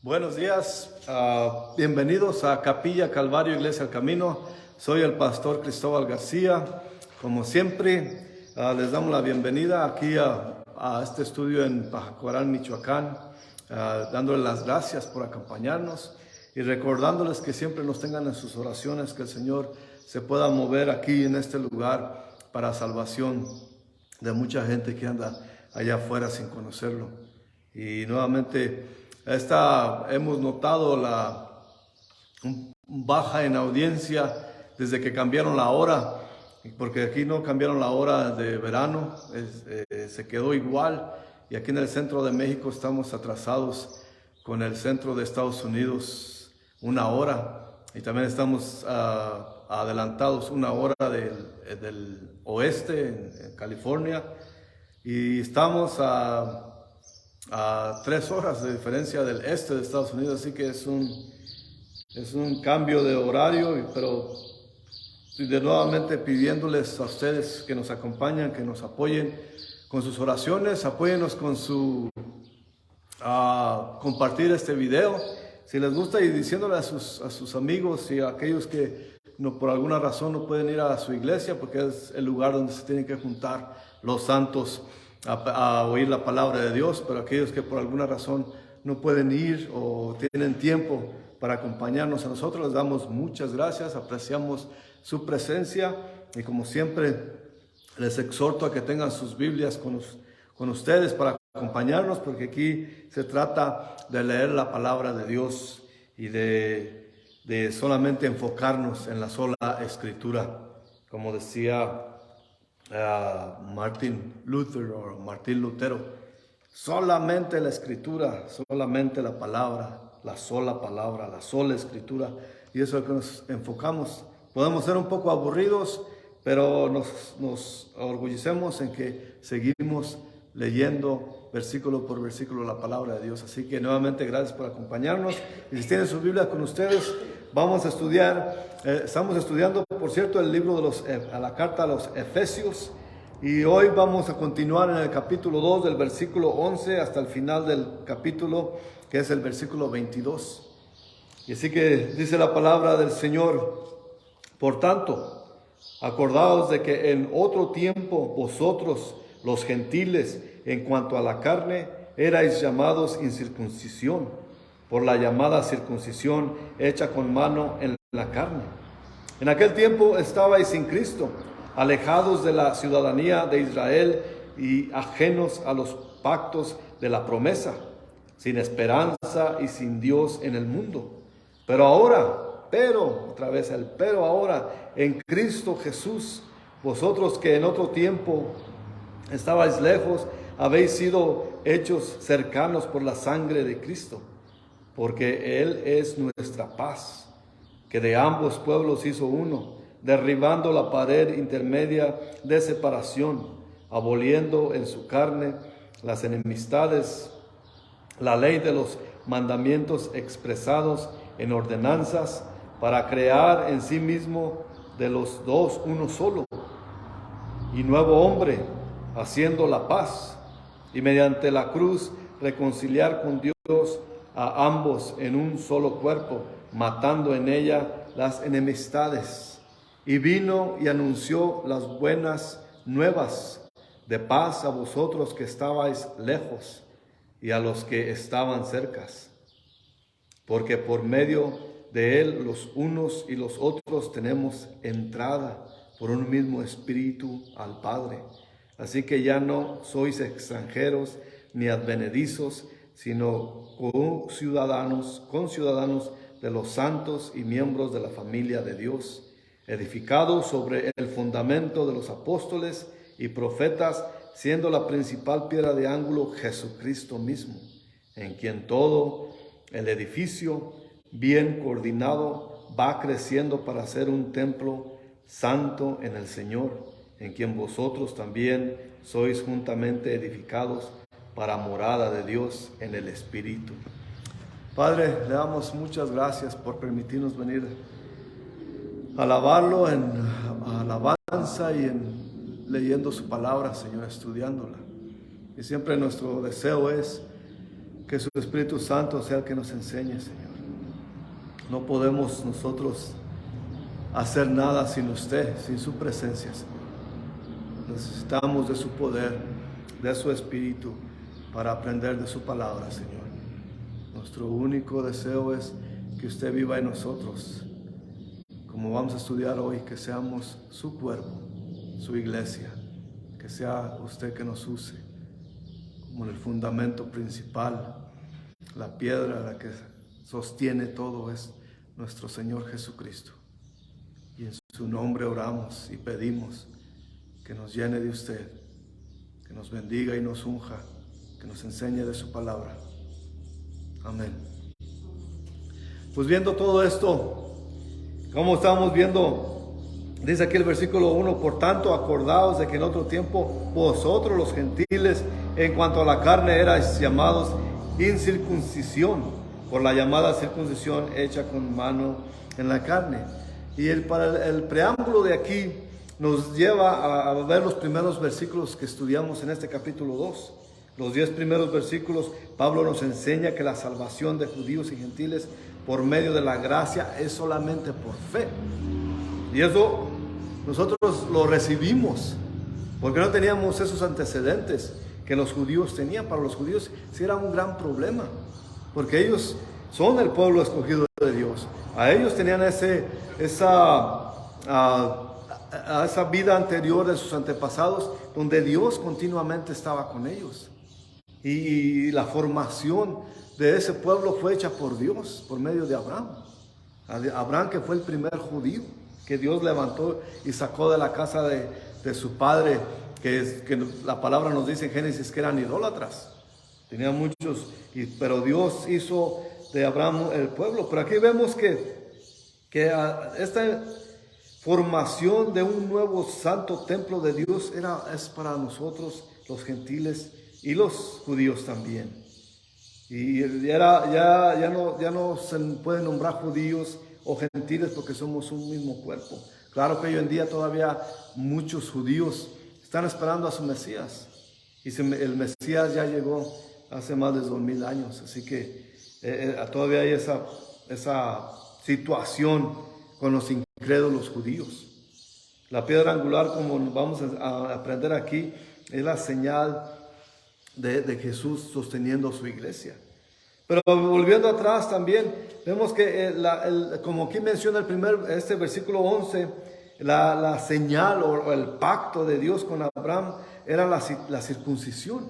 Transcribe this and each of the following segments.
Buenos días, bienvenidos a Capilla Calvario Iglesia El Camino. Soy el pastor Cristóbal García. Como siempre, les damos la bienvenida aquí a este estudio en Pajacuarán, Michoacán, dándoles las gracias por acompañarnos y recordándoles que siempre nos tengan en sus oraciones, que el Señor se pueda mover aquí en este lugar para salvación de mucha gente que anda allá afuera sin conocerlo. Y nuevamente hemos notado un baja en audiencia desde que cambiaron la hora, porque aquí no cambiaron la hora de verano, se quedó igual, y aquí en el centro de México estamos atrasados con el centro de Estados Unidos una hora, y también estamos adelantados una hora del oeste en California, y estamos a 3 horas de diferencia del este de Estados Unidos, así que es un cambio de horario, pero de nuevamente pidiéndoles a ustedes que nos acompañan, que nos apoyen con sus oraciones, apóyennos con su compartir este video, si les gusta, y diciéndole a sus amigos y a aquellos que por alguna razón no pueden ir a su iglesia, porque es el lugar donde se tienen que juntar los santos a oír la palabra de Dios, pero aquellos que por alguna razón no pueden ir o tienen tiempo para acompañarnos a nosotros, les damos muchas gracias, apreciamos su presencia, y como siempre les exhorto a que tengan sus Biblias con ustedes para acompañarnos, porque aquí se trata de leer la palabra de Dios y de solamente enfocarnos en la sola Escritura, como decía Martín Lutero, solamente la Escritura, solamente la palabra, la sola Escritura, y eso es lo que nos enfocamos. Podemos ser un poco aburridos, pero nos orgullecemos en que seguimos leyendo versículo por versículo la palabra de Dios. Así que nuevamente gracias por acompañarnos, y si tienen su Biblia con ustedes, vamos a estudiar, estamos estudiando, por cierto, el libro a la carta a los Efesios, y hoy vamos a continuar en el capítulo 2, del versículo 11 hasta el final del capítulo, que es el versículo 22. Y así que dice la palabra del Señor: por tanto, acordaos de que en otro tiempo vosotros, los gentiles, en cuanto a la carne, erais llamados incircuncisión, por la llamada circuncisión hecha con mano en la carne. En aquel tiempo estabais sin Cristo, alejados de la ciudadanía de Israel y ajenos a los pactos de la promesa, sin esperanza y sin Dios en el mundo. Pero ahora, en Cristo Jesús, vosotros que en otro tiempo estabais lejos, habéis sido hechos cercanos por la sangre de Cristo, porque Él es nuestra paz, que de ambos pueblos hizo uno, derribando la pared intermedia de separación, aboliendo en su carne las enemistades, la ley de los mandamientos expresados en ordenanzas, para crear en sí mismo de los dos uno solo y nuevo hombre, haciendo la paz, y mediante la cruz reconciliar con Dios a ambos en un solo cuerpo, matando en ella las enemistades. Y vino y anunció las buenas nuevas de paz a vosotros que estabais lejos y a los que estaban cercas, porque por medio de él los unos y los otros tenemos entrada por un mismo espíritu al Padre. Así que ya no sois extranjeros ni advenedizos, sino conciudadanos de los santos y miembros de la familia de Dios, edificados sobre el fundamento de los apóstoles y profetas, siendo la principal piedra de ángulo Jesucristo mismo, en quien todo el edificio, bien coordinado, va creciendo para ser un templo santo en el Señor, en quien vosotros también sois juntamente edificados para morada de Dios en el Espíritu. Padre, le damos muchas gracias por permitirnos venir a alabarlo en alabanza y en leyendo su palabra, Señor, estudiándola. Y siempre nuestro deseo es que su Espíritu Santo sea el que nos enseñe, Señor. No podemos nosotros hacer nada sin usted, sin su presencia, Señor. Necesitamos de su poder, de su Espíritu, para aprender de su palabra, Señor. Nuestro único deseo es que usted viva en nosotros. Como vamos a estudiar hoy, que seamos su cuerpo, su iglesia, que sea usted que nos use como el fundamento principal, la piedra, la que sostiene todo es nuestro Señor Jesucristo. Y en su nombre oramos y pedimos que nos llene de usted, que nos bendiga y nos unja, que nos enseñe de su palabra. Amén. Pues viendo todo esto, como estamos viendo, dice aquí el versículo 1, por tanto acordaos de que en otro tiempo vosotros los gentiles en cuanto a la carne erais llamados incircuncisión, por la llamada circuncisión hecha con mano en la carne. Y para el preámbulo de aquí nos lleva a ver los primeros versículos que estudiamos en este capítulo 2. Los 10 primeros versículos, Pablo nos enseña que la salvación de judíos y gentiles por medio de la gracia es solamente por fe. Y eso nosotros lo recibimos, porque no teníamos esos antecedentes que los judíos tenían. Para los judíos sí era un gran problema, porque ellos son el pueblo escogido de Dios. A ellos tenían esa vida anterior de sus antepasados, donde Dios continuamente estaba con ellos. Y la formación de ese pueblo fue hecha por Dios, por medio de Abraham. Abraham, que fue el primer judío que Dios levantó y sacó de la casa de su padre, que la palabra nos dice en Génesis que eran idólatras. Tenían muchos, pero Dios hizo de Abraham el pueblo. Pero aquí vemos que esta formación de un nuevo santo templo de Dios es para nosotros los gentiles y los judíos también. Y ya no se pueden nombrar judíos o gentiles porque somos un mismo cuerpo. Claro que hoy en día todavía muchos judíos están esperando a su Mesías. Y el Mesías ya llegó hace más de 2000 años. Así que todavía hay esa situación con los incrédulos judíos. La piedra angular, como vamos a aprender aquí, es la señal de Jesús sosteniendo su iglesia. Pero volviendo atrás también, vemos que como aquí menciona este versículo 11, la señal o el pacto de Dios con Abraham era la circuncisión.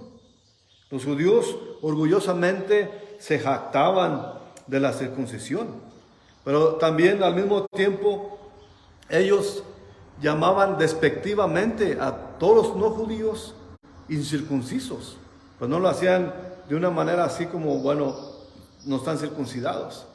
Los judíos orgullosamente se jactaban de la circuncisión, pero también al mismo tiempo ellos llamaban despectivamente a todos los no judíos incircuncisos. Pues no lo hacían de una manera así como, bueno, no están circuncidados,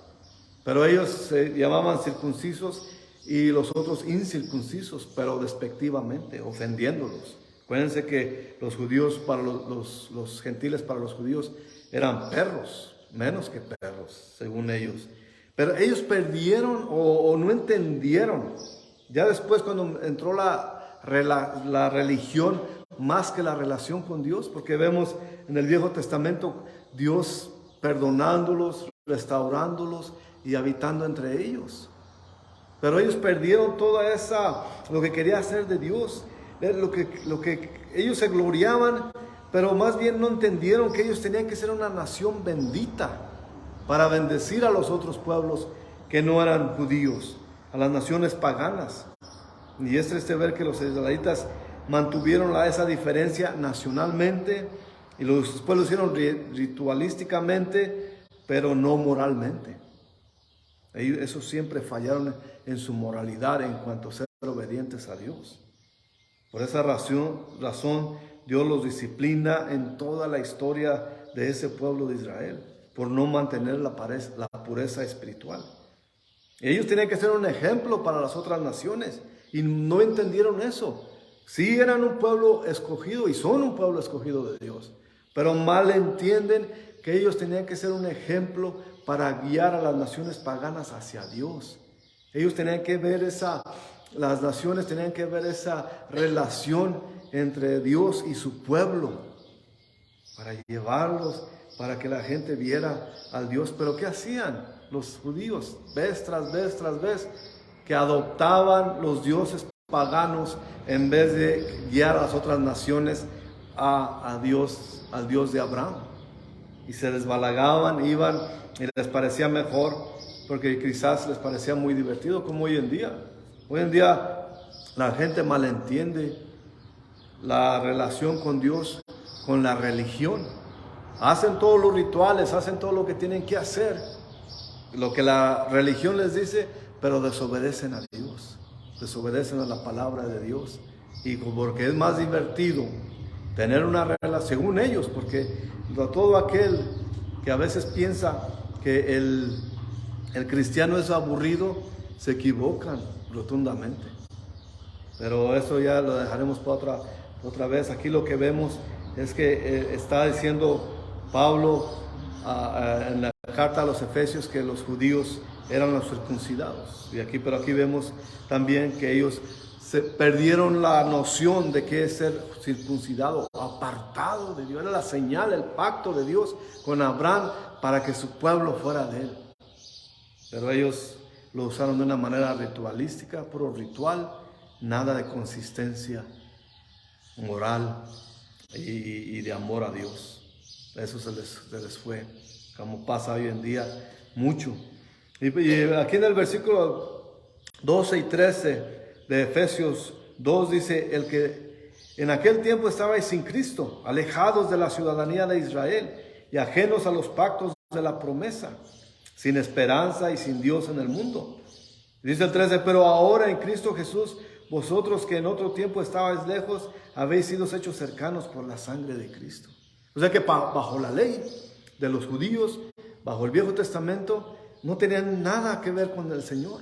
pero ellos se llamaban circuncisos y los otros incircuncisos, pero despectivamente, ofendiéndolos. Acuérdense que los judíos para los gentiles para los judíos eran perros, menos que perros, según ellos. Pero ellos perdieron o no entendieron. Ya después, cuando entró la religión más que la relación con Dios, porque vemos en el Viejo Testamento Dios perdonándolos, restaurándolos y habitando entre ellos. Pero ellos perdieron lo que quería hacer de Dios, lo que ellos se gloriaban, pero más bien no entendieron que ellos tenían que ser una nación bendita para bendecir a los otros pueblos que no eran judíos, a las naciones paganas. Y es triste ver que los israelitas mantuvieron esa diferencia nacionalmente y después lo hicieron ritualísticamente, pero no moralmente. Ellos siempre fallaron en su moralidad en cuanto a ser obedientes a Dios. Por esa razón Dios los disciplina en toda la historia de ese pueblo de Israel, por no mantener la pureza espiritual. Ellos tenían que ser un ejemplo para las otras naciones y no entendieron eso. Sí eran un pueblo escogido y son un pueblo escogido de Dios, pero mal entienden que ellos tenían que ser un ejemplo para guiar a las naciones paganas hacia Dios. Ellos tenían que ver las naciones tenían que ver esa relación entre Dios y su pueblo para llevarlos para que la gente viera al Dios. Pero ¿qué hacían los judíos? Vez tras vez tras vez, que adoptaban los dioses paganos en vez de guiar a las otras naciones a Dios, al Dios de Abraham. Y se desbalagaban, iban y les parecía mejor, porque quizás les parecía muy divertido, como hoy en día. Hoy en día la gente malentiende la relación con Dios con la religión. Hacen todos los rituales, hacen todo lo que tienen que hacer, lo que la religión les dice, pero desobedecen a Dios, desobedecen a la palabra de Dios. Y porque es más divertido tener una relación, según ellos, porque todo aquel que a veces piensa que el cristiano es aburrido, se equivocan rotundamente. Pero eso ya lo dejaremos para otra vez. Aquí lo que vemos es que está diciendo Pablo en la carta a los Efesios que los judíos eran los circuncidados. Pero aquí vemos también que ellos se perdieron la noción de qué es ser circuncidado, apartado de Dios. Era la señal, el pacto de Dios con Abraham para que su pueblo fuera de él. Pero ellos lo usaron de una manera ritualística, puro ritual, nada de consistencia moral y de amor a Dios. Eso se les fue, como pasa hoy en día mucho. Y aquí en el versículo 12 y 13 de Efesios 2 dice: el que en aquel tiempo estabais sin Cristo, alejados de la ciudadanía de Israel y ajenos a los pactos de la promesa, sin esperanza y sin Dios en el mundo. Dice el 13: pero ahora en Cristo Jesús, vosotros que en otro tiempo estabais lejos, habéis sido hechos cercanos por la sangre de Cristo. O sea que bajo la ley de los judíos, bajo el Viejo Testamento, no tenían nada que ver con el Señor.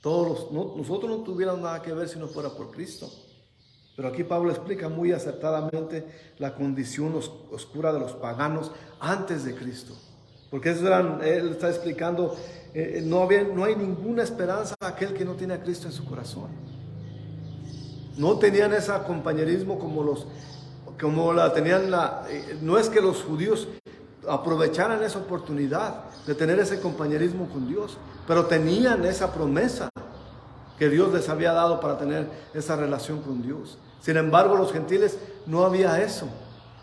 Nosotros no tuviéramos nada que ver si no fuera por Cristo. Pero aquí Pablo explica muy acertadamente la condición oscura de los paganos antes de Cristo. Porque él está explicando, no hay ninguna esperanza a aquel que no tiene a Cristo en su corazón. No tenían ese compañerismo como la tenían no es que los judíos aprovecharan esa oportunidad de tener ese compañerismo con Dios, pero tenían esa promesa que Dios les había dado para tener esa relación con Dios. Sin embargo, los gentiles no había eso.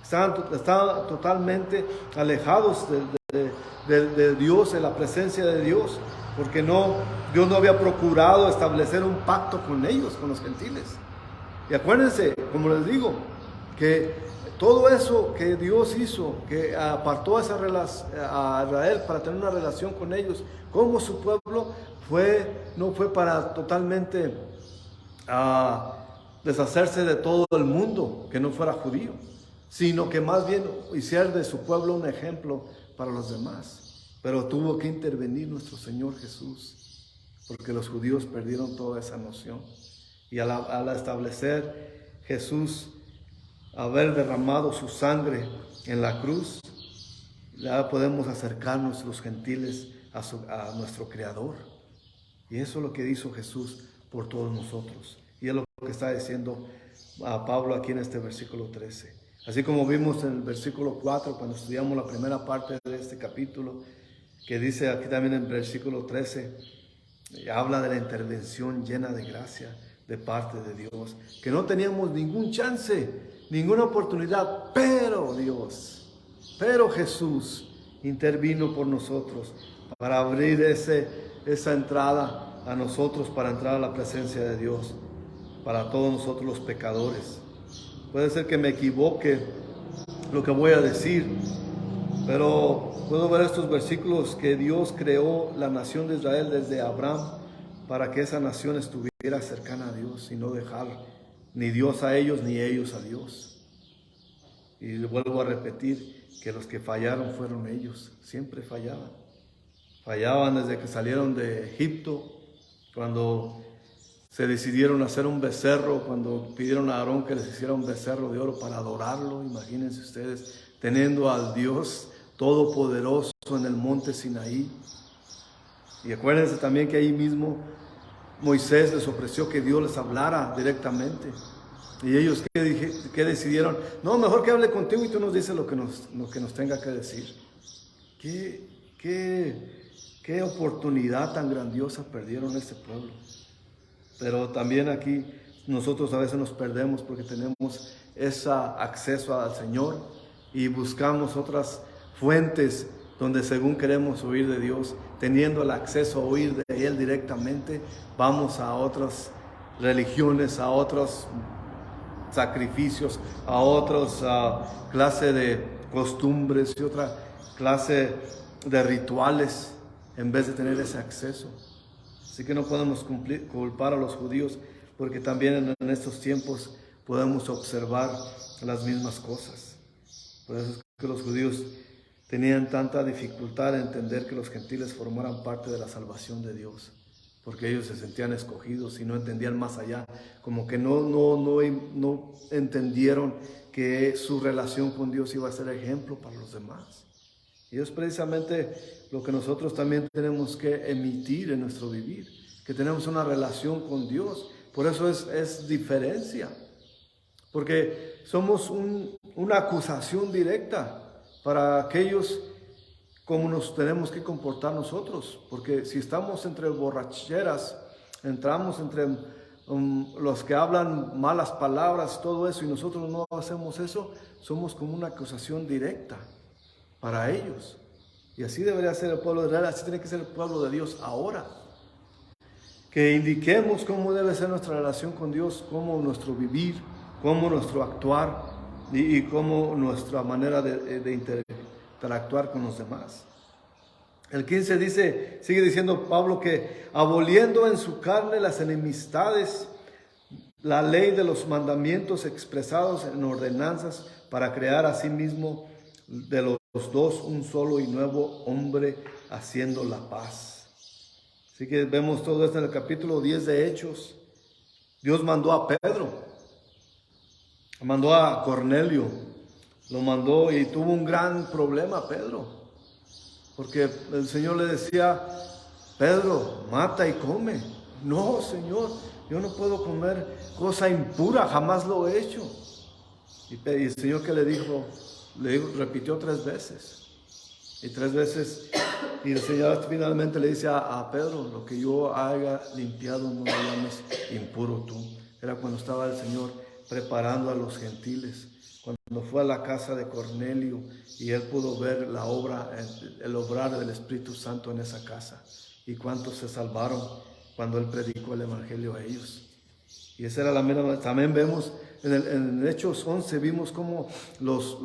Estaban totalmente alejados de Dios, de la presencia de Dios, porque Dios no había procurado establecer un pacto con ellos, con los gentiles. Y acuérdense, como les digo, que todo eso que Dios hizo, que apartó a Israel para tener una relación con ellos, como su pueblo, no fue para totalmente deshacerse de todo el mundo que no fuera judío, sino que más bien hiciera de su pueblo un ejemplo para los demás. Pero tuvo que intervenir nuestro Señor Jesús, porque los judíos perdieron toda esa noción. Y al establecer Jesús, haber derramado su sangre en la cruz, ya podemos acercarnos los gentiles a nuestro Creador. Y eso es lo que hizo Jesús por todos nosotros. Y es lo que está diciendo a Pablo aquí en este versículo 13. Así como vimos en el versículo 4, cuando estudiamos la primera parte de este capítulo, que dice aquí también en el versículo 13, habla de la intervención llena de gracia de parte de Dios, que no teníamos ningún chance, ninguna oportunidad, pero Jesús intervino por nosotros para abrir esa entrada a nosotros, para entrar a la presencia de Dios, para todos nosotros los pecadores. Puede ser que me equivoque lo que voy a decir, pero puedo ver estos versículos que Dios creó la nación de Israel desde Abraham para que esa nación estuviera cercana a Dios y no dejar ni Dios a ellos ni ellos a Dios. Y vuelvo a repetir que los que fallaron fueron ellos, siempre fallaban. Fallaban desde que salieron de Egipto, cuando se decidieron hacer un becerro, cuando pidieron a Aarón que les hiciera un becerro de oro para adorarlo. Imagínense ustedes, teniendo al Dios Todopoderoso en el monte Sinaí. Y acuérdense también que ahí mismo Moisés les ofreció que Dios les hablara directamente. Y ellos ¿qué decidieron? No, mejor que hable contigo y tú nos dices lo que nos tenga que decir. qué oportunidad tan grandiosa perdieron este pueblo. Pero también aquí nosotros a veces nos perdemos porque tenemos ese acceso al Señor y buscamos otras fuentes donde según queremos oír de Dios, teniendo el acceso a oír de Él directamente, vamos a otras religiones, a otros sacrificios, a otras clases de costumbres y otra clase de rituales en vez de tener ese acceso. Así que no podemos culpar a los judíos porque también en estos tiempos podemos observar las mismas cosas. Por eso es que los judíos tenían tanta dificultad en entender que los gentiles formaran parte de la salvación de Dios, porque ellos se sentían escogidos y no entendían más allá, como que no entendieron que su relación con Dios iba a ser ejemplo para los demás. Y es precisamente lo que nosotros también tenemos que emitir en nuestro vivir, que tenemos una relación con Dios. Por eso es diferencia, porque somos una acusación directa para aquellos como nos tenemos que comportar nosotros, porque si estamos entre borracheras, entramos entre los que hablan malas palabras, todo eso, y nosotros no hacemos eso, somos como una acusación directa para ellos. Y así debería ser el pueblo de Israel, así tiene que ser el pueblo de Dios ahora. Que indiquemos cómo debe ser nuestra relación con Dios, cómo nuestro vivir, cómo nuestro actuar y cómo nuestra manera de interactuar con los demás. El 15 dice, sigue diciendo Pablo que aboliendo en su carne las enemistades, la ley de los mandamientos expresados en ordenanzas para crear a sí mismo de los dos un solo y nuevo hombre haciendo la paz. Así que vemos todo esto en el capítulo 10 de Hechos. Dios mandó a Pedro, mandó a Cornelio, lo mandó y tuvo un gran problema Pedro, porque el Señor le decía, Pedro, mata y come. No, Señor, yo no puedo comer cosa impura, jamás lo he hecho. Y el Señor que le dijo, repitió 3 veces. Y 3 veces, y el Señor finalmente le dice a Pedro, lo que yo haya limpiado no lo llames impuro tú. Era cuando estaba el Señor preparando a los gentiles, cuando fue a la casa de Cornelio y él pudo ver la obra, el obrar del Espíritu Santo en esa casa. Y cuántos se salvaron cuando él predicó el Evangelio a ellos. Y esa era la misma. También vemos en Hechos 11, vimos cómo los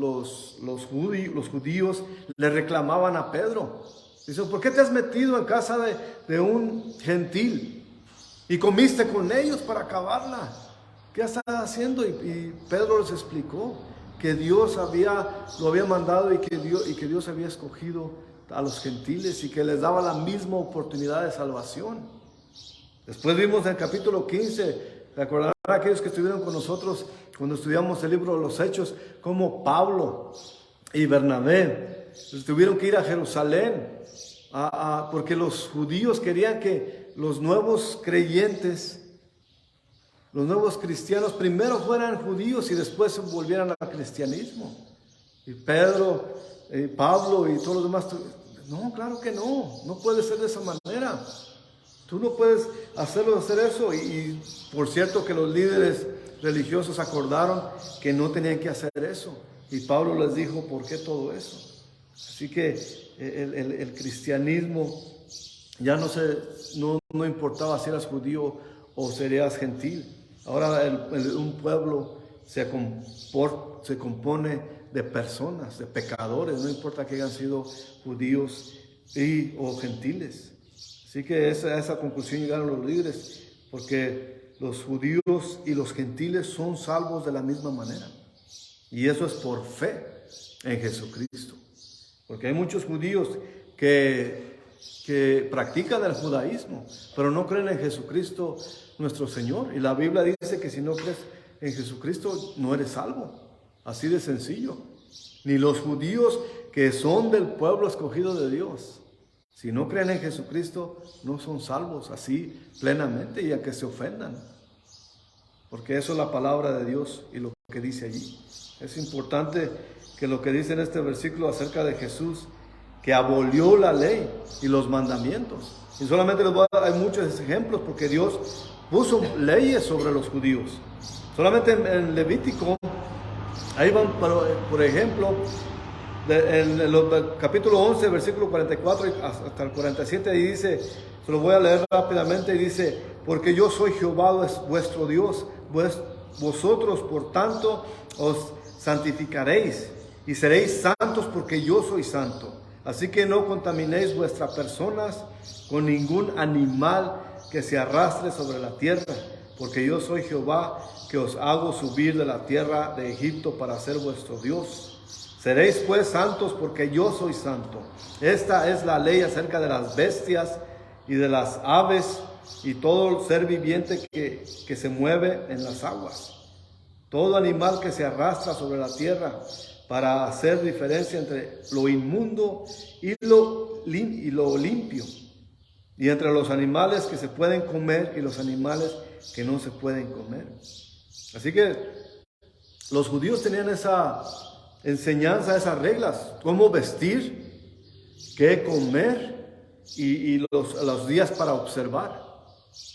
judíos le reclamaban a Pedro. Dicen, ¿por qué te has metido en casa de un gentil y comiste con ellos para acabarla? ¿Qué estás haciendo? Y Pedro les explicó que Dios lo había mandado y que Dios había escogido a los gentiles y que les daba la misma oportunidad de salvación. Después vimos en el capítulo 15, recordarán aquellos que estuvieron con nosotros cuando estudiamos el libro de los Hechos, como Pablo y Bernabé tuvieron que ir a Jerusalén porque los judíos querían que los nuevos creyentes, los nuevos cristianos, primero fueran judíos y después se volvieran al cristianismo. Y Pedro, Pablo y todos los demás, no, claro que no puede ser de esa manera. Tú no puedes hacer eso. Y por cierto que los líderes religiosos acordaron que no tenían que hacer eso. Y Pablo les dijo, ¿por qué todo eso? Así que el cristianismo ya no importaba si eras judío o serías gentil. Ahora un pueblo se compone de personas, de pecadores, no importa que hayan sido judíos o gentiles. Así que esa conclusión llegaron los líderes, porque los judíos y los gentiles son salvos de la misma manera. Y eso es por fe en Jesucristo. Porque hay muchos judíos que practican el judaísmo, pero no creen en Jesucristo nuestro Señor. Y la Biblia dice que si no crees en Jesucristo no eres salvo. Así de sencillo. Ni los judíos que son del pueblo escogido de Dios, si no creen en Jesucristo, no son salvos así plenamente y a que se ofendan. Porque eso es la palabra de Dios y lo que dice allí. Es importante que lo que dice en este versículo acerca de Jesús que abolió la ley y los mandamientos. Y solamente les voy a dar, hay muchos ejemplos porque Dios puso leyes sobre los judíos. Solamente en Levítico, ahí van, por ejemplo, en el capítulo 11, versículo 44 hasta el 47, y dice, se lo voy a leer rápidamente, y dice, porque yo soy Jehová vuestro Dios, vosotros por tanto os santificaréis y seréis santos porque yo soy santo. Así que no contaminéis vuestras personas con ningún animal que se arrastre sobre la tierra, porque yo soy Jehová que os hago subir de la tierra de Egipto para ser vuestro Dios. Seréis pues santos porque yo soy santo. Esta es la ley acerca de las bestias y de las aves y todo ser viviente que se mueve en las aguas. Todo animal que se arrastra sobre la tierra, para hacer diferencia entre lo inmundo y lo limpio, y entre los animales que se pueden comer y los animales que no se pueden comer. Así que los judíos tenían esa enseñanza, esas reglas, cómo vestir, qué comer y los días para observar,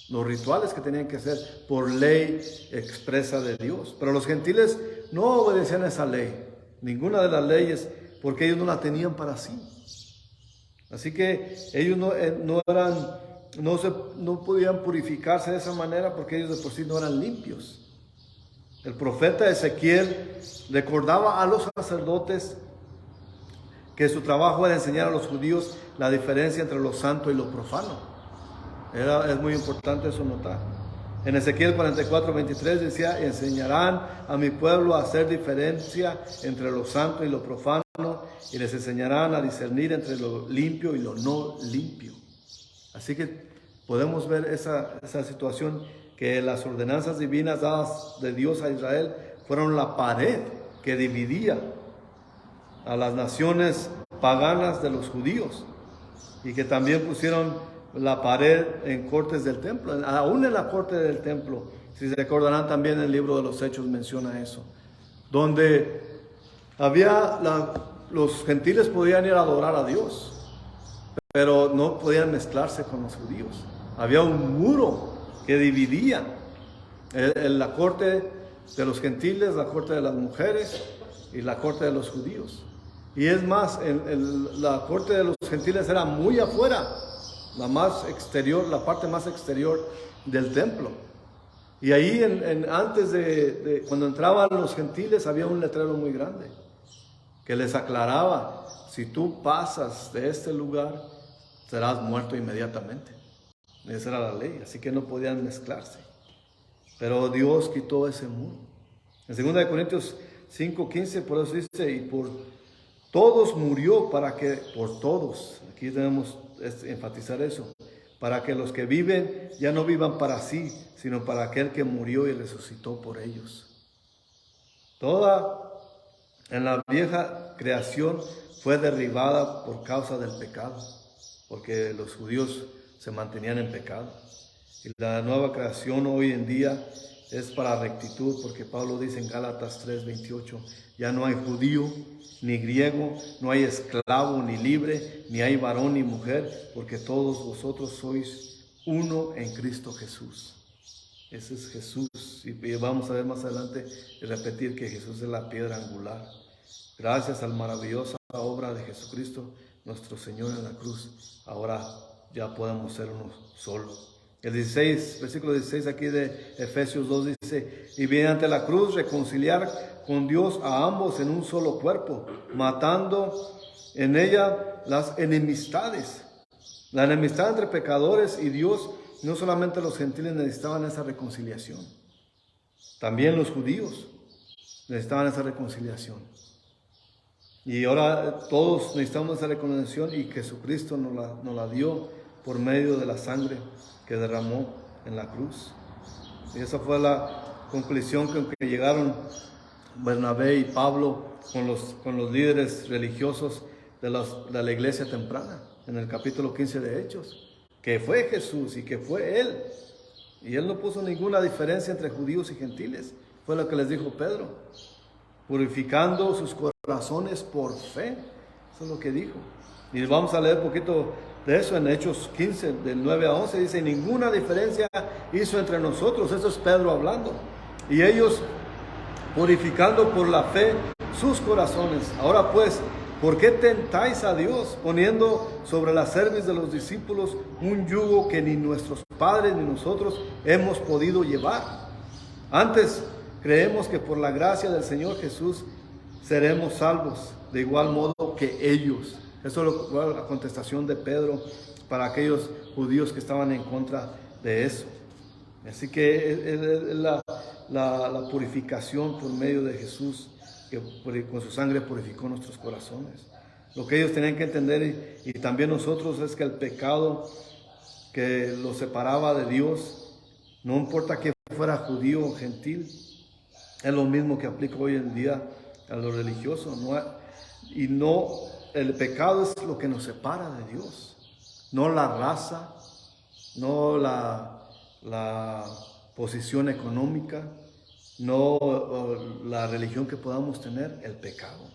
los rituales que tenían que hacer por ley expresa de Dios. Pero los gentiles no obedecían a esa ley, ninguna de las leyes, porque ellos no la tenían para sí. Así que ellos no podían purificarse de esa manera porque ellos de por sí no eran limpios. El profeta Ezequiel recordaba a los sacerdotes que su trabajo era enseñar a los judíos la diferencia entre lo santo y lo profano. Es muy importante eso notar. En Ezequiel 44:23 decía, enseñarán a mi pueblo a hacer diferencia entre lo santo y lo profano, y les enseñarán a discernir entre lo limpio y lo no limpio. Así que podemos ver esa situación, que las ordenanzas divinas dadas de Dios a Israel fueron la pared que dividía a las naciones paganas de los judíos, y que también pusieron la pared en cortes del templo, aún en la corte del templo. Si se recordarán, también el libro de los Hechos menciona eso, donde los gentiles podían ir a adorar a Dios, pero no podían mezclarse con los judíos. Había un muro que dividía la corte de los gentiles, la corte de las mujeres y la corte de los judíos. Y es más, la corte de los gentiles era muy afuera, la parte más exterior del templo. Y ahí antes de cuando entraban los gentiles, había un letrero muy grande que les aclaraba: si tú pasas de este lugar, serás muerto inmediatamente. Esa era la ley, así que no podían mezclarse. Pero Dios quitó ese muro. En 2 Corintios 5:15, por eso dice, y por todos murió por todos, aquí debemos enfatizar eso, para que los que viven ya no vivan para sí, sino para aquel que murió y resucitó por ellos. Toda en la vieja creación fue derribada por causa del pecado, porque los judíos se mantenían en pecado. Y la nueva creación hoy en día es para rectitud, porque Pablo dice en Gálatas 3:28, ya no hay judío ni griego, no hay esclavo ni libre, ni hay varón ni mujer, porque todos vosotros sois uno en Cristo Jesús. Ese es Jesús. Y vamos a ver más adelante y repetir que Jesús es la piedra angular. Gracias a la maravillosa obra de Jesucristo, nuestro Señor en la cruz, ahora ya podemos ser uno solo. El versículo 16 aquí de Efesios 2 dice, y mediante la cruz reconciliar con Dios a ambos en un solo cuerpo, matando en ella las enemistades. La enemistad entre pecadores y Dios, no solamente los gentiles necesitaban esa reconciliación, también los judíos necesitaban esa reconciliación. Y ahora todos necesitamos esa reconciliación, y Jesucristo nos la dio por medio de la sangre que derramó en la cruz. Y esa fue la conclusión con que llegaron Bernabé y Pablo con los líderes religiosos de la iglesia temprana, en el capítulo 15 de Hechos, que fue Jesús y que fue Él. Y Él no puso ninguna diferencia entre judíos y gentiles. Fue lo que les dijo Pedro, purificando sus corazones por fe. Eso es lo que dijo. Y vamos a leer un poquito de eso en Hechos 15, del 9 a 11. Dice, ninguna diferencia hizo entre nosotros. Eso es Pedro hablando. Y ellos purificando por la fe sus corazones. Ahora pues, ¿por qué tentáis a Dios poniendo sobre la cerviz de los discípulos un yugo que ni nuestros padres ni nosotros hemos podido llevar? Antes creemos que por la gracia del Señor Jesús seremos salvos de igual modo que ellos. Eso es la contestación de Pedro para aquellos judíos que estaban en contra de eso. Así que es la purificación por medio de Jesús, que con su sangre purificó nuestros corazones. Lo que ellos tenían que entender, y también nosotros, es que el pecado que los separaba de Dios, no importa que fuera judío o gentil, es lo mismo que aplica hoy en día a lo religioso. El pecado es lo que nos separa de Dios, no la raza, no la posición económica, no la religión que podamos tener, el pecado.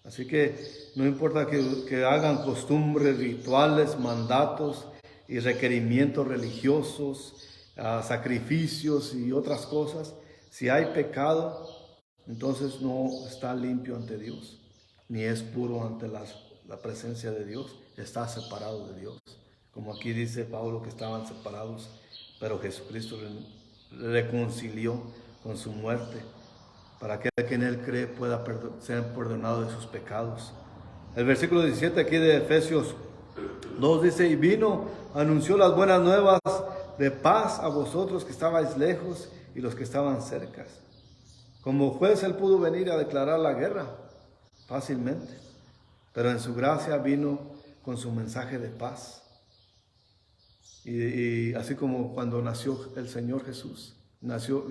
Así que no importa que hagan costumbres, rituales, mandatos y requerimientos religiosos, sacrificios y otras cosas, si hay pecado, entonces no está limpio ante Dios, ni es puro ante la presencia de Dios, está separado de Dios. Como aquí dice Pablo que estaban separados, pero Jesucristo reconcilió con su muerte, para que aquel que en Él cree pueda ser perdonado de sus pecados. El versículo 17 aquí de Efesios 2 dice, y vino, anunció las buenas nuevas de paz a vosotros que estabais lejos y los que estaban cerca. Como juez Él pudo venir a declarar la guerra fácilmente, pero en su gracia vino con su mensaje de paz. Y así como cuando nació el Señor Jesús,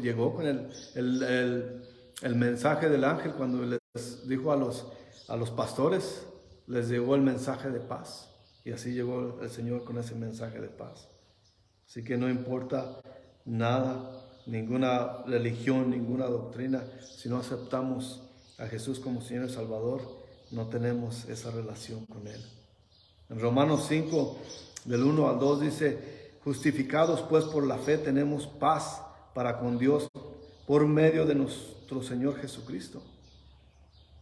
llegó con el mensaje del ángel, cuando les dijo a los pastores, les llegó el mensaje de paz. Y así llegó el Señor con ese mensaje de paz. Así que no importa nada, ninguna religión, ninguna doctrina, si no aceptamos a Jesús como Señor y Salvador, no tenemos esa relación con Él. En Romanos 5, del 1 al 2 dice, justificados pues por la fe tenemos paz para con Dios por medio de nuestro Señor Jesucristo,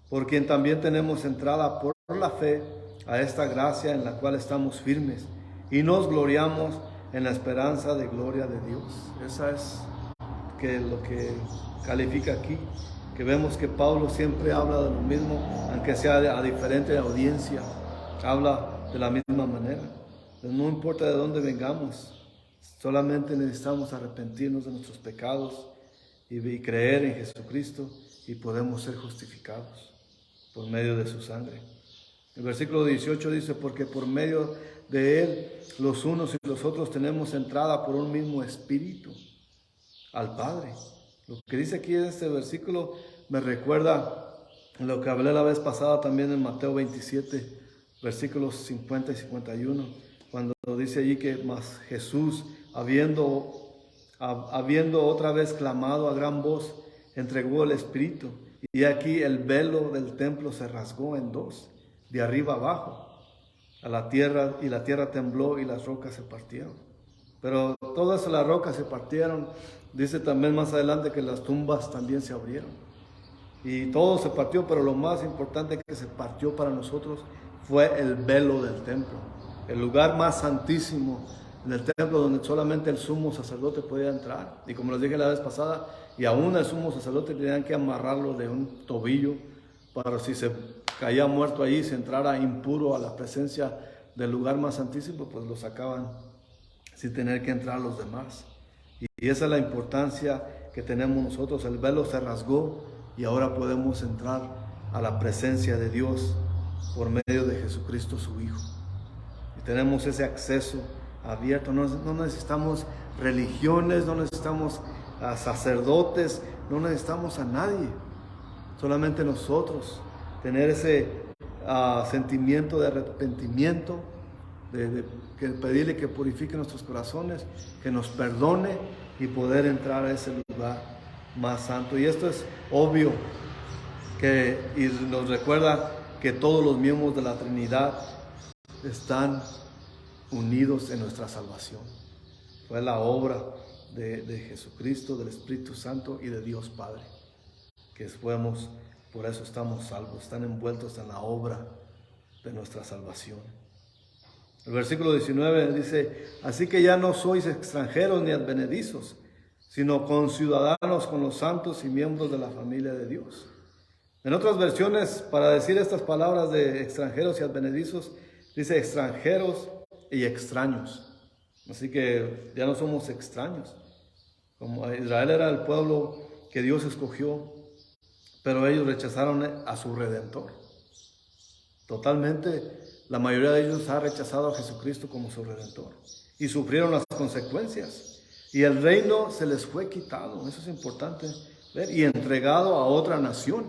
por quien también tenemos entrada por la fe a esta gracia en la cual estamos firmes y nos gloriamos en la esperanza de gloria de Dios. Esa es lo que califica aquí, que vemos que Pablo siempre habla de lo mismo, aunque sea a diferente audiencia, habla de la misma manera. No importa de dónde vengamos, solamente necesitamos arrepentirnos de nuestros pecados y creer en Jesucristo, y podemos ser justificados por medio de su sangre. El versículo 18 dice, porque por medio de Él los unos y los otros tenemos entrada por un mismo espíritu al Padre. Lo que dice aquí en este versículo me recuerda lo que hablé la vez pasada también en Mateo 27, versículos 50 y 51, cuando dice allí que más Jesús, habiendo otra vez clamado a gran voz, entregó el Espíritu, y aquí el velo del templo se rasgó en dos, de arriba abajo, a la tierra, y la tierra tembló y las rocas se partieron. Pero todas las rocas se partieron. Dice también más adelante que las tumbas también se abrieron. Y todo se partió, pero lo más importante que se partió para nosotros fue el velo del templo. El lugar más santísimo en el templo, donde solamente el sumo sacerdote podía entrar. Y como les dije la vez pasada, y aún el sumo sacerdote tenían que amarrarlo de un tobillo, para si se caía muerto ahí, si entrara impuro a la presencia del lugar más santísimo, pues lo sacaban sin tener que entrar los demás. Y esa es la importancia que tenemos nosotros. El velo se rasgó y ahora podemos entrar a la presencia de Dios por medio de Jesucristo su Hijo. Y tenemos ese acceso abierto. No necesitamos religiones, no necesitamos a sacerdotes, no necesitamos a nadie. Solamente nosotros tener ese sentimiento de arrepentimiento, de pedirle que purifique nuestros corazones, que nos perdone y poder entrar a ese lugar más santo. Y esto es obvio, y nos recuerda que todos los miembros de la Trinidad están unidos en nuestra salvación. Fue la obra de Jesucristo, del Espíritu Santo y de Dios Padre, que fuimos, por eso estamos salvos, están envueltos en la obra de nuestra salvación. El versículo 19 dice: así que ya no sois extranjeros ni advenedizos, sino conciudadanos con los santos y miembros de la familia de Dios. En otras versiones, para decir estas palabras de extranjeros y advenedizos, dice extranjeros y extraños. Así que ya no somos extraños. Como Israel era el pueblo que Dios escogió, pero ellos rechazaron a su Redentor. Totalmente, la mayoría de ellos ha rechazado a Jesucristo como su Redentor y sufrieron las consecuencias. Y el reino se les fue quitado, eso es importante ver, y entregado a otra nación.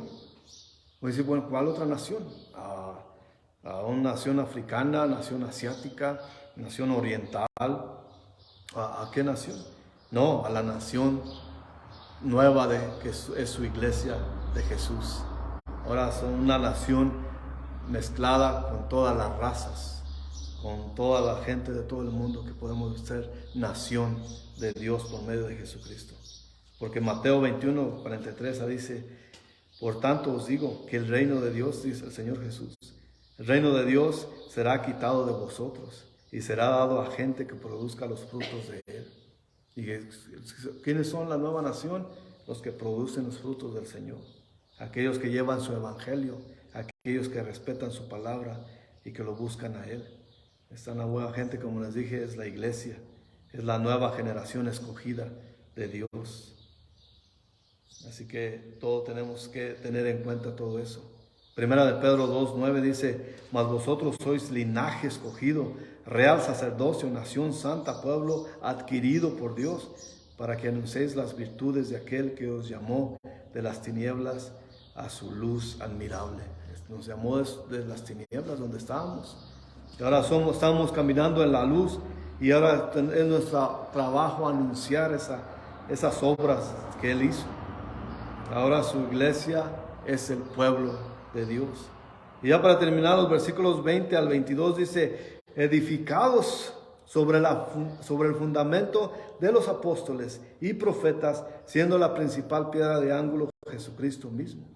Voy a decir, bueno, ¿cuál otra nación? A una nación africana, nación asiática, nación oriental. ¿A qué nación? No, a la nación nueva que es su iglesia de Jesús. Ahora son una nación mezclada con todas las razas, con toda la gente de todo el mundo, que podemos ser nación de Dios por medio de Jesucristo. Porque Mateo 21:43 dice: por tanto os digo que el reino de Dios, dice el Señor Jesús, el reino de Dios será quitado de vosotros y será dado a gente que produzca los frutos de él. ¿Y quiénes son la nueva nación? Los que producen los frutos del Señor, aquellos que llevan su evangelio, aquellos que respetan su palabra y que lo buscan a él. Esta nueva gente, como les dije, es la iglesia, es la nueva generación escogida de Dios. Así que todos tenemos que tener en cuenta todo eso. Primera de Pedro 2:9 dice: mas vosotros sois linaje escogido, real sacerdocio, nación santa, pueblo adquirido por Dios, para que anunciéis las virtudes de aquel que os llamó de las tinieblas a su luz admirable. Nos llamó de las tinieblas donde estábamos. Y ahora estamos caminando en la luz, y ahora es nuestro trabajo anunciar esas obras que Él hizo. Ahora su iglesia es el pueblo de Dios. Y ya para terminar, los versículos 20 al 22 dice: edificados sobre el fundamento de los apóstoles y profetas, siendo la principal piedra de ángulo Jesucristo mismo,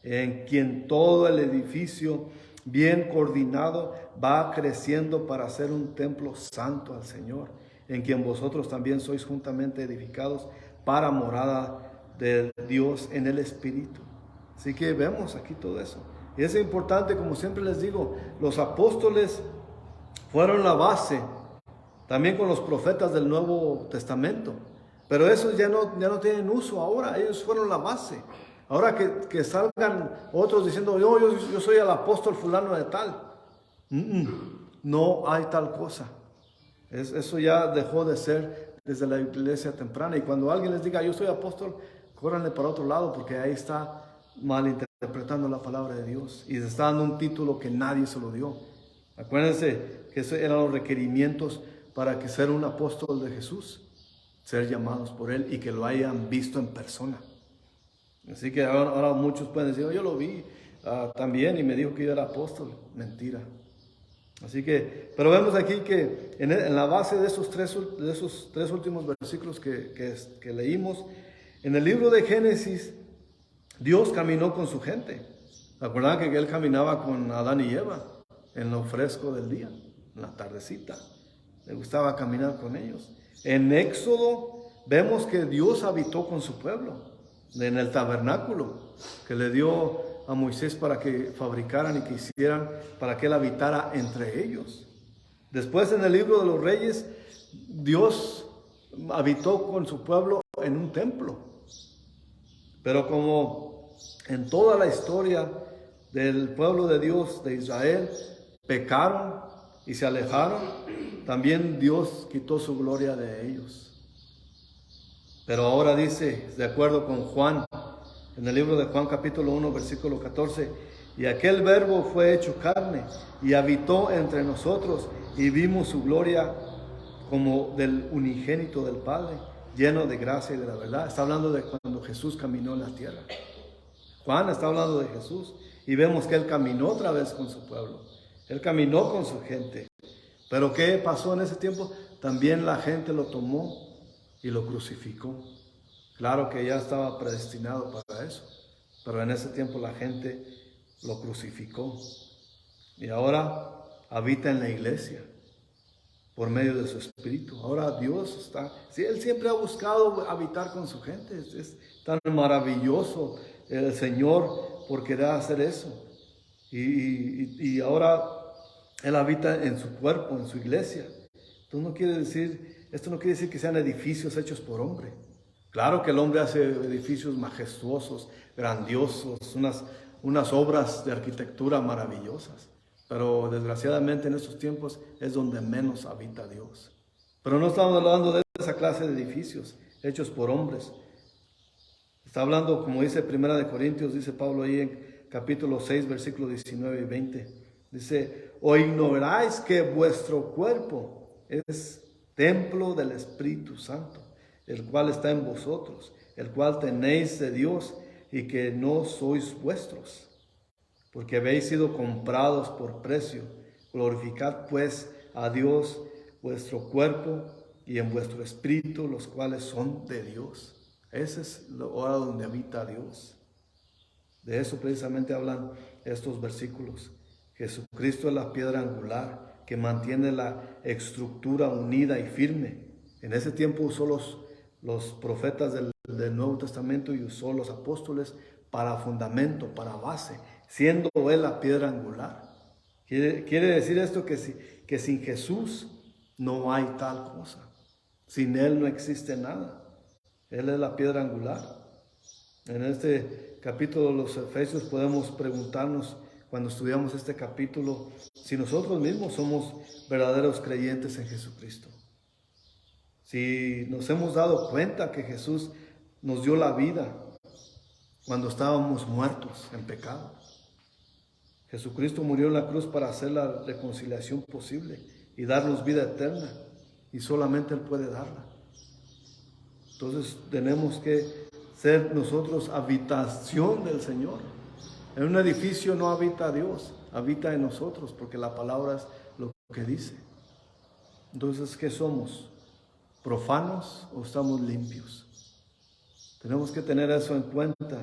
en quien todo el edificio bien coordinado va creciendo para ser un templo santo al Señor, en quien vosotros también sois juntamente edificados para morada de Dios en el Espíritu. Así que vemos aquí todo eso. Y es importante, como siempre les digo, los apóstoles fueron la base, también con los profetas del Nuevo Testamento. Pero esos ya no tienen uso ahora, ellos fueron la base. Ahora que salgan otros diciendo: yo soy el apóstol fulano de tal. No hay tal cosa. Eso ya dejó de ser desde la iglesia temprana. Y cuando alguien les diga: yo soy apóstol, córranle para otro lado, porque ahí está malinterpretando la palabra de Dios y se está dando un título que nadie se lo dio. Acuérdense que esos eran los requerimientos para que ser un apóstol de Jesús: ser llamados por Él y que lo hayan visto en persona. Así que ahora muchos pueden decir: yo lo vi también y me dijo que yo era apóstol. Mentira. Así que, pero vemos aquí que en la base de esos tres últimos versículos que leímos, en el libro de Génesis, Dios caminó con su gente. ¿Recuerdan que Él caminaba con Adán y Eva en lo fresco del día, en la tardecita? Le gustaba caminar con ellos. En Éxodo vemos que Dios habitó con su pueblo en el tabernáculo que le dio a Moisés para que fabricaran y que hicieran, para que Él habitara entre ellos. Después, en el libro de los Reyes, Dios habitó con su pueblo en un templo. Pero como en toda la historia del pueblo de Dios, de Israel, pecaron y se alejaron, también Dios quitó su gloria de ellos. Pero ahora dice, de acuerdo con Juan, en el libro de Juan capítulo 1, versículo 14, y aquel verbo fue hecho carne y habitó entre nosotros, y vimos su gloria como del unigénito del Padre, lleno de gracia y de la verdad. Está hablando de cuando Jesús caminó en la tierra. Juan está hablando de Jesús y vemos que Él caminó otra vez con su pueblo. Él caminó con su gente. Pero ¿qué pasó en ese tiempo? También la gente lo tomó y lo crucificó. Claro que ya estaba predestinado para eso, pero en ese tiempo la gente lo crucificó. Y ahora habita en la iglesia por medio de su espíritu. Ahora Dios está, sí, Él siempre ha buscado habitar con su gente. Es tan maravilloso el Señor por querer hacer eso. Y ahora Él habita en su cuerpo, en su iglesia. Esto no quiere decir que sean edificios hechos por hombre. Claro que el hombre hace edificios majestuosos, grandiosos, unas obras de arquitectura maravillosas. Pero desgraciadamente en estos tiempos es donde menos habita Dios. Pero no estamos hablando de esa clase de edificios hechos por hombres. Está hablando, como dice 1 Corintios, dice Pablo ahí en capítulo 6, versículos 19 y 20. Dice, ¿o ignoráis que vuestro cuerpo es templo del Espíritu Santo, el cual está en vosotros, el cual tenéis de Dios y que no sois vuestros? Porque habéis sido comprados por precio. Glorificad pues a Dios vuestro cuerpo y en vuestro espíritu, los cuales son de Dios. Ese es el lugar donde habita Dios. De eso precisamente hablan estos versículos. Jesucristo es la piedra angular que mantiene la estructura unida y firme. En ese tiempo usó los profetas del Nuevo Testamento y usó los apóstoles para fundamento, para base, siendo Él la piedra angular. Quiere decir esto que sin Jesús no hay tal cosa. Sin Él no existe nada. Él es la piedra angular. En este capítulo de los Efesios podemos preguntarnos, cuando estudiamos este capítulo, si nosotros mismos somos verdaderos creyentes en Jesucristo. Si nos hemos dado cuenta que Jesús nos dio la vida cuando estábamos muertos en pecado. Jesucristo murió en la cruz para hacer la reconciliación posible y darnos vida eterna, y solamente Él puede darla. Entonces tenemos que ser nosotros habitación del Señor. En un edificio no habita Dios, habita en nosotros, porque la palabra es lo que dice. Entonces, ¿qué somos? ¿Profanos o estamos limpios? Tenemos que tener eso en cuenta.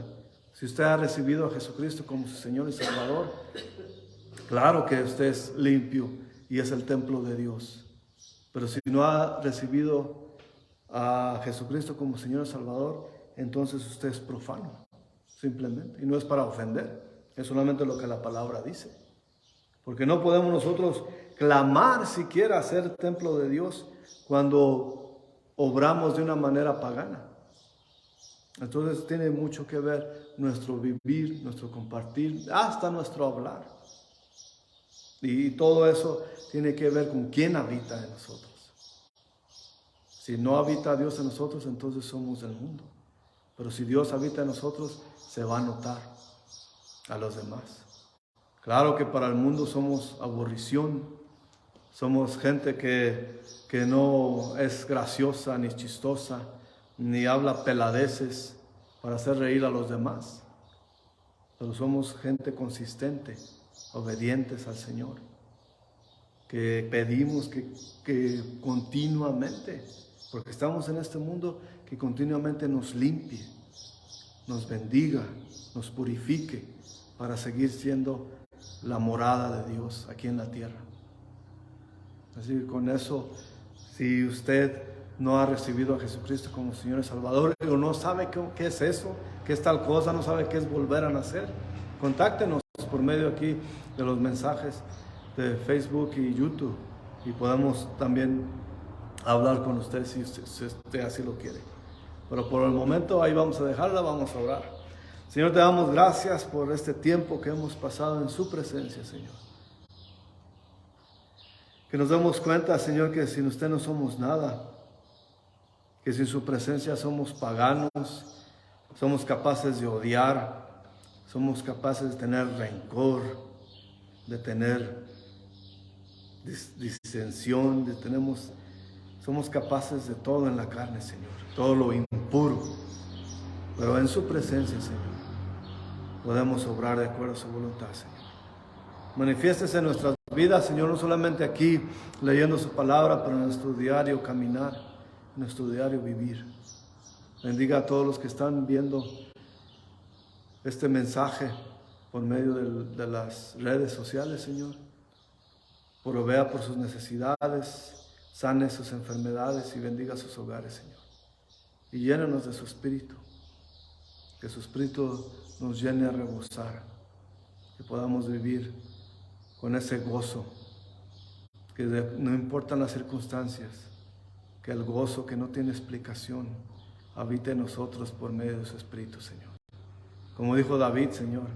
Si usted ha recibido a Jesucristo como su Señor y Salvador, claro que usted es limpio y es el templo de Dios. Pero si no ha recibido a Jesucristo como Señor y Salvador, entonces usted es profano, simplemente. Y no es para ofender, es solamente lo que la palabra dice. Porque no podemos nosotros clamar siquiera ser templo de Dios cuando obramos de una manera pagana. Entonces tiene mucho que ver nuestro vivir, nuestro compartir, hasta nuestro hablar. Y todo eso tiene que ver con quién habita en nosotros. Si no habita Dios en nosotros, entonces somos del mundo. Pero si Dios habita en nosotros, se va a notar a los demás. Claro que para el mundo somos aburrición, somos gente que no es graciosa ni chistosa, ni habla peladeces para hacer reír a los demás. Pero somos gente consistente, obedientes al Señor, que pedimos que continuamente, porque estamos en este mundo, que continuamente nos limpie, nos bendiga, nos purifique para seguir siendo la morada de Dios aquí en la tierra. Así que con eso, si usted no ha recibido a Jesucristo como Señor y Salvador, o no sabe qué es eso, qué es tal cosa, no sabe qué es volver a nacer, contáctenos por medio aquí de los mensajes de Facebook y YouTube, y podemos también hablar con usted si usted así lo quiere. Pero por el momento ahí vamos a dejarla, vamos a orar. Señor, te damos gracias por este tiempo que hemos pasado en su presencia, Señor. Que nos demos cuenta, Señor, que sin usted no somos nada, que sin su presencia somos paganos, somos capaces de odiar, somos capaces de tener rencor, de tener disensión, somos capaces de todo en la carne, Señor, todo lo impuro. Pero en su presencia, Señor, podemos obrar de acuerdo a su voluntad, Señor. Manifiéstese en nuestras vidas, Señor, no solamente aquí leyendo su palabra, pero en nuestro diario caminar, en nuestro diario vivir. Bendiga a todos los que están viendo este mensaje por medio de las redes sociales, Señor. Provea por sus necesidades, sane sus enfermedades y bendiga sus hogares, Señor. Y llénanos de su Espíritu, que su Espíritu nos llene a rebosar, que podamos vivir con ese gozo, que no importan las circunstancias, que el gozo que no tiene explicación habite en nosotros por medio de su Espíritu, Señor. Como dijo David, Señor,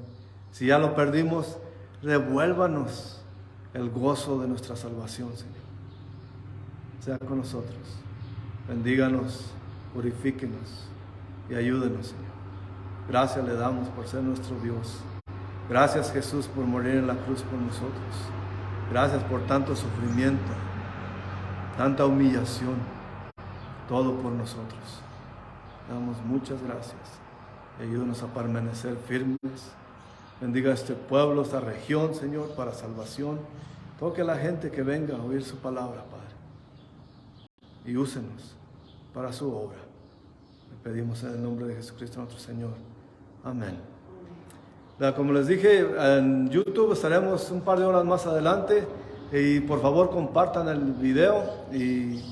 si ya lo perdimos, devuélvanos el gozo de nuestra salvación, Señor. Sea con nosotros, bendíganos, purifíquenos y ayúdenos, Señor. Gracias le damos por ser nuestro Dios. Gracias, Jesús, por morir en la cruz por nosotros. Gracias por tanto sufrimiento, tanta humillación, todo por nosotros. Damos muchas gracias y ayúdanos a permanecer firmes. Bendiga a este pueblo, esta región, Señor, para salvación. Toque a la gente que venga a oír su palabra, Padre. Y úsenos para su obra. Le pedimos en el nombre de Jesucristo nuestro Señor. Amén. Como les dije, en YouTube estaremos un par de horas más adelante. Y por favor compartan el video y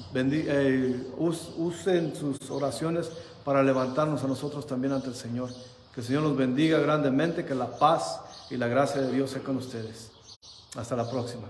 usen sus oraciones para levantarnos a nosotros también ante el Señor. Que el Señor los bendiga grandemente, que la paz y la gracia de Dios sea con ustedes. Hasta la próxima.